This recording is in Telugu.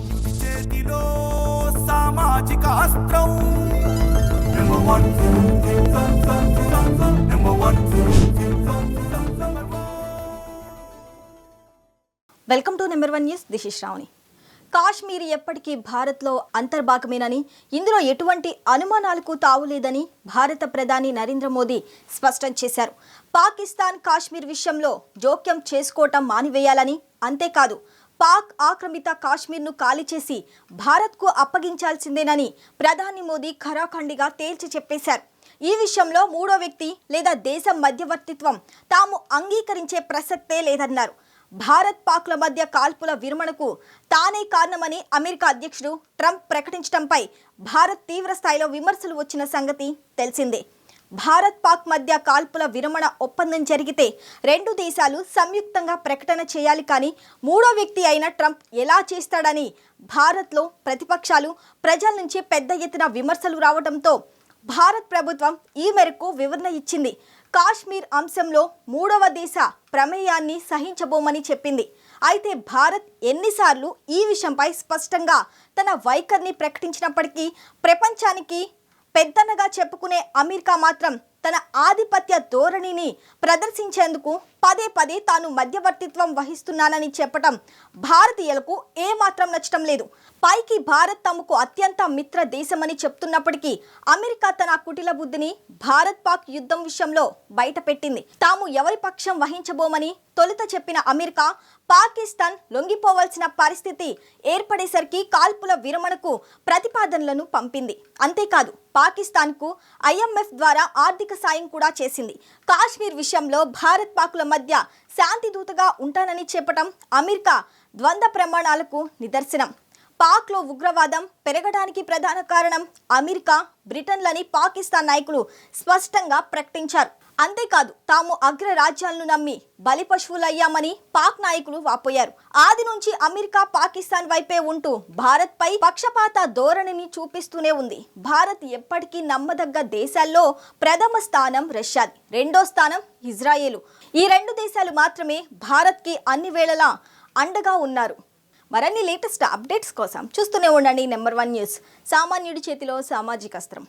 సామాన్యుడి చేతిలో సామాజిక అస్త్రం number one number one. Welcome to number 1 news. This is Shravani. Kashmir ఎప్పటికీ భారత్లో అంతర్భాగమేనని, ఇందులో ఎటువంటి అనుమానాలకు తావులేదని భారత ప్రధాని నరేంద్ర మోదీ స్పష్టం చేశారు. పాకిస్తాన్ కాశ్మీర్ విషయంలో జోక్యం చేసుకోవటం మానివేయాలని, అంతేకాదు పాక్ ఆక్రమిత కాశ్మీర్ను ఖాళీ చేసి భారత్కు అప్పగించాల్సిందేనని ప్రధాని మోదీ ఖరాఖండిగా తేల్చి చెప్పేశారు. ఈ విషయంలో మూడో వ్యక్తి లేదా దేశం మధ్యవర్తిత్వం తాము అంగీకరించే ప్రసక్తే లేదన్నారు. భారత్ పాక్ల మధ్య కాల్పుల విరమణకు తానే కారణమని అమెరికా అధ్యక్షుడు ట్రంప్ ప్రకటించడంపై భారత్ తీవ్ర స్థాయిలో విమర్శలు వచ్చిన సంగతి తెలిసిందే. భారత్ పాక్ మధ్య కాల్పుల విరమణ ఒప్పందం జరిగితే రెండు దేశాలు సంయుక్తంగా ప్రకటన చేయాలి, కానీ మూడో వ్యక్తి అయిన ట్రంప్ ఎలా చేస్తాడని భారత్లో ప్రతిపక్షాలు, ప్రజల నుంచి పెద్ద ఎత్తున విమర్శలు రావడంతో భారత్ ప్రభుత్వం ఈ మేరకు వివరణ ఇచ్చింది. కాశ్మీర్ అంశంలో మూడవ దేశ ప్రమేయాన్ని సహించబోమని చెప్పింది. అయితే భారత్ ఎన్నిసార్లు ఈ విషయంపై స్పష్టంగా తన వైఖరిని ప్రకటించినప్పటికీ ప్రపంచానికి పెద్దనగా చెప్పుకునే అమెరికా మాత్రం తన ఆధిపత్య ధోరణిని ప్రదర్శించేందుకు పదే పదే తాను మధ్యవర్తిత్వం వహిస్తున్నానని చెప్పడం భారతీయులకు ఏమాత్రం నచ్చడం లేదు. పైకి భారత్ తమకు అత్యంత మిత్ర దేశమని చెప్తున్నప్పటికీ అమెరికా తన కుటిల బుద్ధిని భారత్ పాక్ యుద్ధం విషయంలో బయటపెట్టింది. తాము ఎవరి పక్షం వహించబోమని తొలుత చెప్పిన అమెరికా పాకిస్తాన్ లొంగిపోవాల్సిన పరిస్థితి ఏర్పడేసరికి కాల్పుల విరమణకు ప్రతిపాదనలను పంపింది. అంతేకాదు పాకిస్తాన్కు IMF ద్వారా ఆర్థిక సాయం కూడా చేసింది. కాశ్మీర్ విషయంలో భారత్ పాక్ల మధ్య శాంతి దూతగా ఉంటానని చెప్పడం అమెరికా ద్వంద్వ ప్రమాణాలకు నిదర్శనం. పాక్లో ఉగ్రవాదం పెరగడానికి ప్రధాన కారణం అమెరికా, బ్రిటన్లని పాకిస్తాన్ నాయకులు స్పష్టంగా ప్రకటించారు. అంతేకాదు తాము అగ్ర రాజ్యాలను నమ్మి బలిపశువులయ్యామని పాక్ నాయకులు వాపోయారు. ఆది నుంచి అమెరికా పాకిస్తాన్ వైపే ఉంటూ భారత్ పై పక్షపాత ధోరణిని చూపిస్తూనే ఉంది. భారత్ ఎప్పటికీ నమ్మదగ్గ దేశాల్లో ప్రథమ స్థానం రష్యాది, రెండో స్థానం ఇజ్రాయేలు. ఈ రెండు దేశాలు మాత్రమే భారత్కి అన్ని వేళలా అండగా ఉన్నారు. మరిన్ని లేటెస్ట్ అప్డేట్స్ కోసం చూస్తూనే ఉండండి నెంబర్ 1 న్యూస్. సామాన్యుడి చేతిలో సామాజిక అస్త్రం.